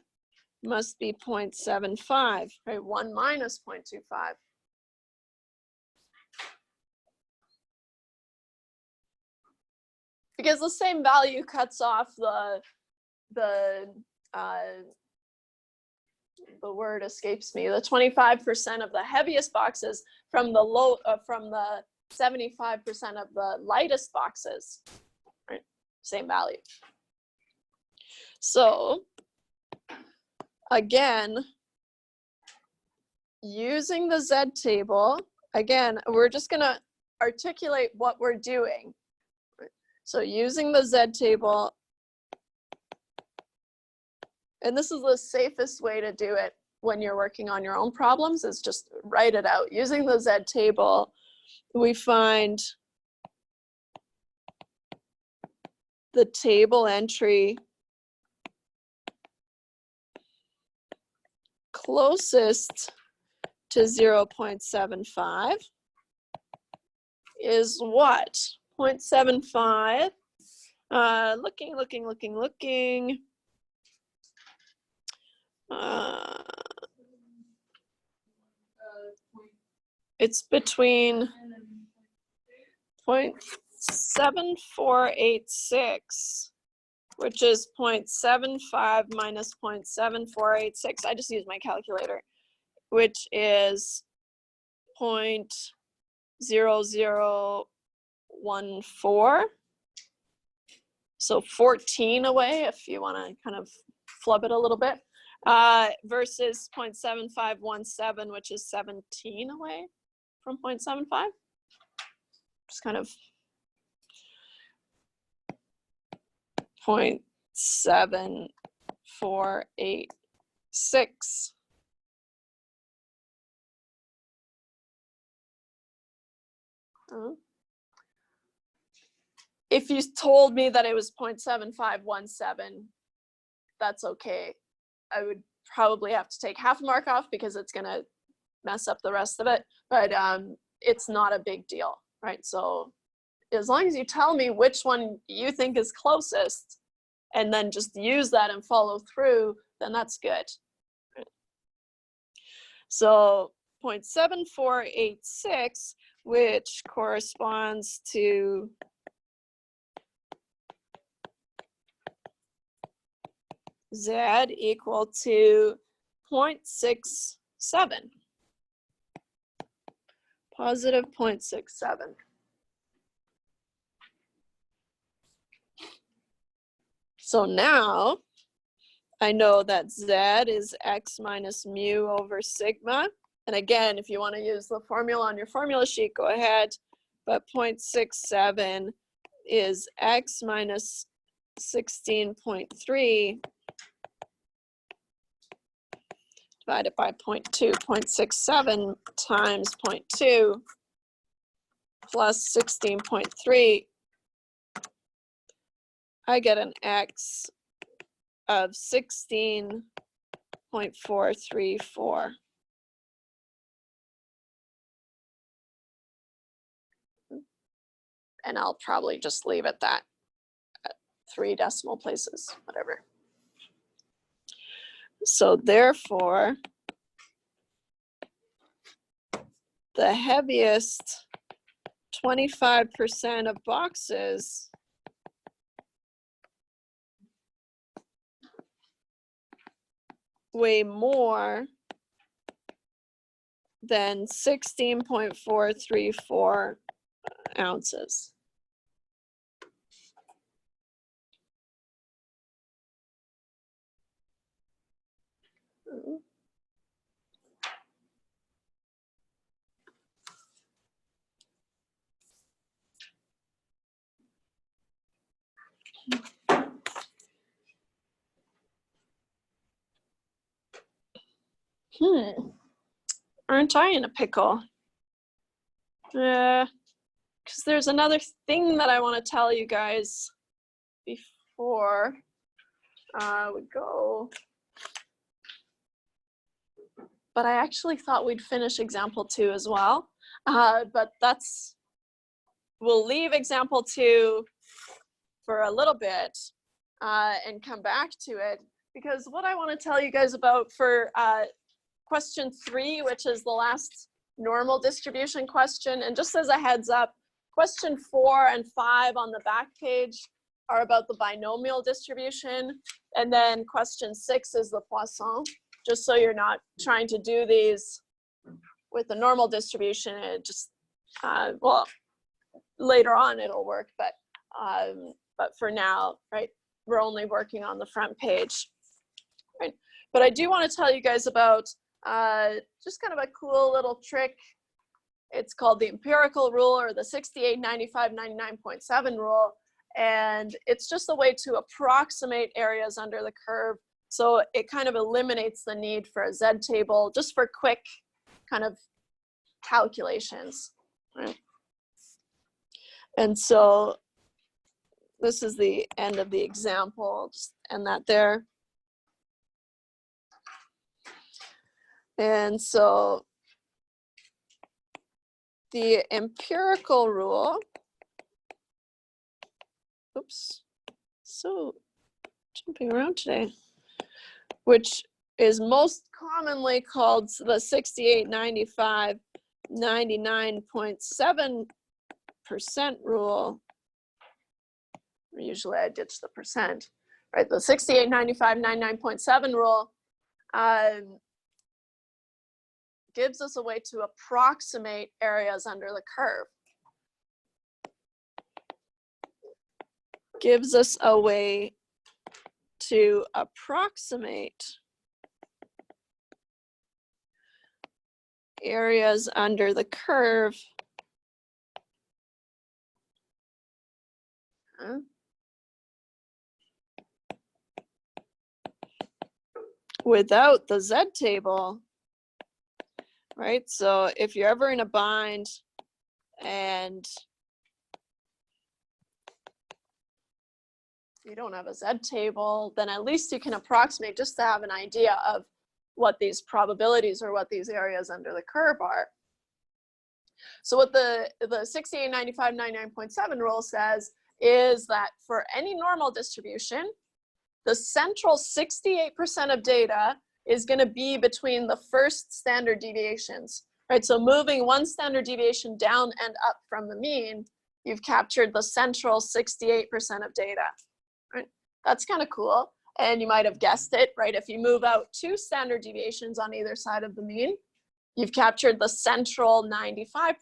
must be 0.75, right, 1 minus 0.25. Because the same value cuts off the word escapes me, the 25% of the heaviest boxes from the 75% of the lightest boxes, right? Same value. So again, using the Z table, again, we're just gonna articulate what we're doing. So using the Z table, and this is the safest way to do it when you're working on your own problems, is just write it out. Using the Z table, we find the table entry closest to 0.75 is what? 0.75. Looking. It's between 0.7486, which is 0.75 minus 0.7486. I just used my calculator, which is 0.0014. So 14 away, if you want to kind of flub it a little bit, versus 0.7517, which is 17 away from 0.75. Just kind of 0.7486. If you told me that it was 0.7517, that's okay. I would probably have to take half a mark off because it's going to mess up the rest of it, but it's not a big deal, right? So as long as you tell me which one you think is closest and then just use that and follow through, then that's good. So 0.7486, which corresponds to Z equal to 0.67, positive 0.67. So now I know that Z is X minus mu over sigma. And again, if you want to use the formula on your formula sheet, go ahead. But 0.67 is X minus 16.3 divided by 0.2, 0.67 times 0.2 plus 16.3, I get an X of 16.434. And I'll probably just leave it that at 3 decimal places, whatever. So therefore, the heaviest 25% of boxes weigh more than 16.434 ounces. Aren't I in a pickle? Because there's another thing that I want to tell you guys before we go. But I actually thought we'd finish example 2 as well. But we'll leave example 2 for a little bit and come back to it, because what I want to tell you guys about for question 3, which is the last normal distribution question, and just as a heads up, question 4 and 5 on the back page are about the binomial distribution, and then question 6 is the Poisson, just so you're not trying to do these with the normal distribution. It just, well, later on it'll work, but for now, right, we're only working on the front page, right? But I do want to tell you guys about just kind of a cool little trick. It's called the Empirical Rule, or the 68, 95, 99.7 rule. And it's just a way to approximate areas under the curve. So it kind of eliminates the need for a Z table, just for quick kind of calculations, right? And so this is the end of the example, just end that there. And so the empirical rule, oops, so jumping around today, which is most commonly called the 68, 95, 99.7% rule. Usually I ditch the percent, right? The 68, 95, 99.7 rule gives us a way to approximate areas under the curve. Gives us a way to approximate areas under the curve without the Z table, right? So if you're ever in a bind and you don't have a Z table, then at least you can approximate just to have an idea of what these probabilities or what these areas under the curve are. So what the 68, 95, 99.7 rule says is that for any normal distribution, the central 68% of data is going to be between the first standard deviations, right? So moving one standard deviation down and up from the mean, you've captured the central 68% of data, right? That's kind of cool. And you might have guessed it, right? If you move out 2 standard deviations on either side of the mean, you've captured the central 95%.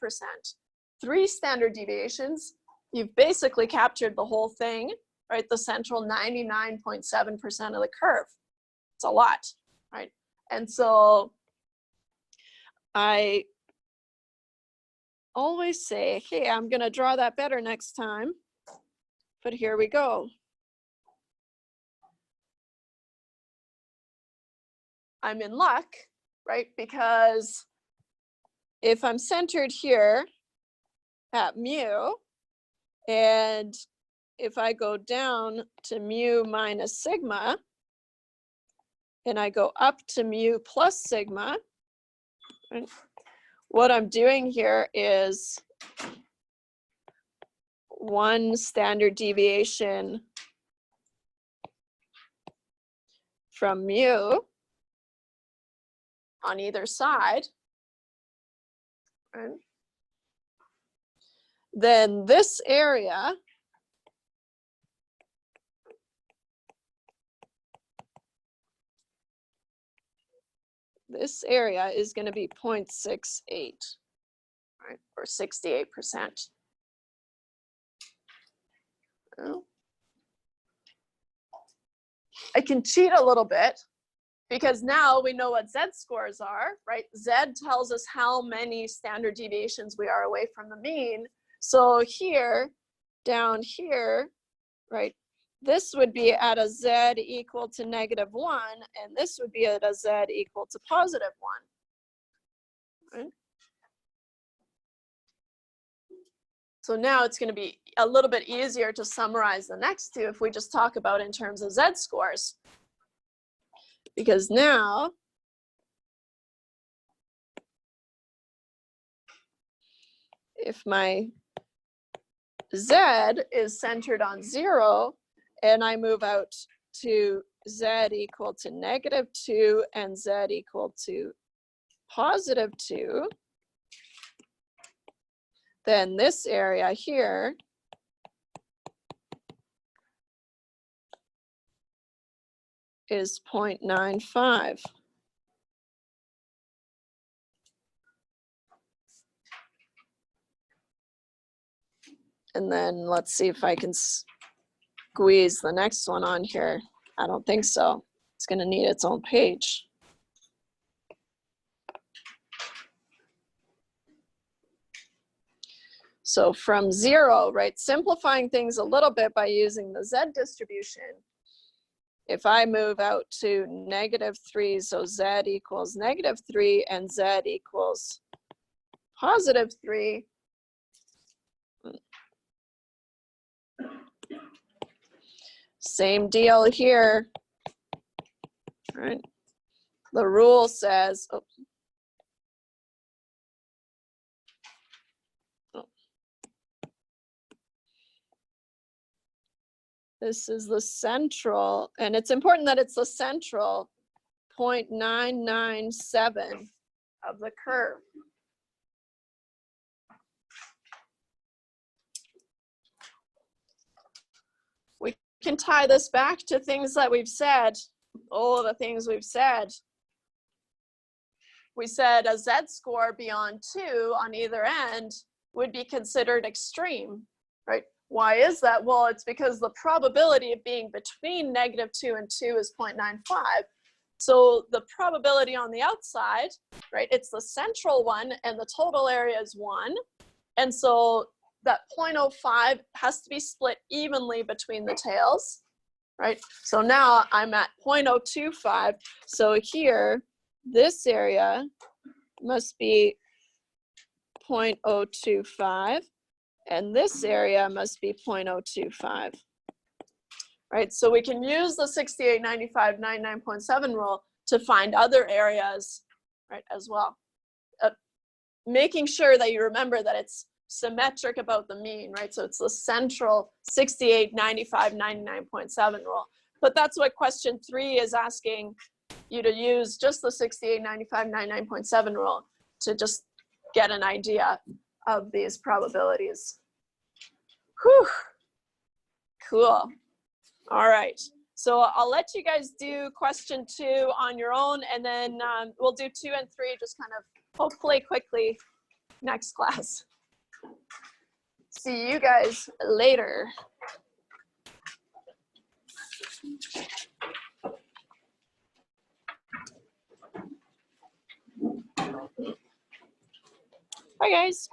3 standard deviations, you've basically captured the whole thing, right? The central 99.7% of the curve. It's a lot, right? And so I always say, hey, I'm gonna draw that better next time, but here we go. I'm in luck, right? Because if I'm centered here at mu, and if I go down to mu minus sigma, and I go up to mu plus sigma, right, what I'm doing here is 1 standard deviation from mu on either side, right? Then this area is going to be 0.68, right, or 68%. Well, I can cheat a little bit because now we know what Z scores are, right? Z tells us how many standard deviations we are away from the mean. So here, down here, right, this would be at a z equal to -1, and this would be at a z equal to +1. Right? So now it's going to be a little bit easier to summarize the next two if we just talk about in terms of z-scores. Because now, if my z is centered on 0, and I move out to z equal to -2 and z equal to +2, then this area here is 0.95. And then let's see if I can squeeze the next one on here. I don't think so. It's going to need its own page. So from 0, right, simplifying things a little bit by using the z distribution, if I move out to -3, so z equals -3 and z equals +3, same deal here, right? The rule says, this is the central, and it's important that it's the central 0.997 of the curve. We can tie this back to things that we've said, all the things we've said. We said a z-score beyond 2 on either end would be considered extreme, right? Why is that? Well, it's because the probability of being between -2 and 2 is 0.95. So the probability on the outside, right, it's the central one and the total area is 1. And so that 0.05 has to be split evenly between the tails, right? So now I'm at 0.025. So here, this area must be 0.025. And this area must be 0.025, right? So we can use the 68, 95, 99.7 rule to find other areas, right, as well. Making sure that you remember that it's symmetric about the mean, right? So it's the central 68, 95, 99.7 rule. But that's what question 3 is asking you to use, just the 68, 95, 99.7 rule to just get an idea of these probabilities. Whew. Cool. All right. So I'll let you guys do question 2 on your own, and then we'll do 2 and 3 just kind of hopefully quickly next class. See you guys later. Bye, guys.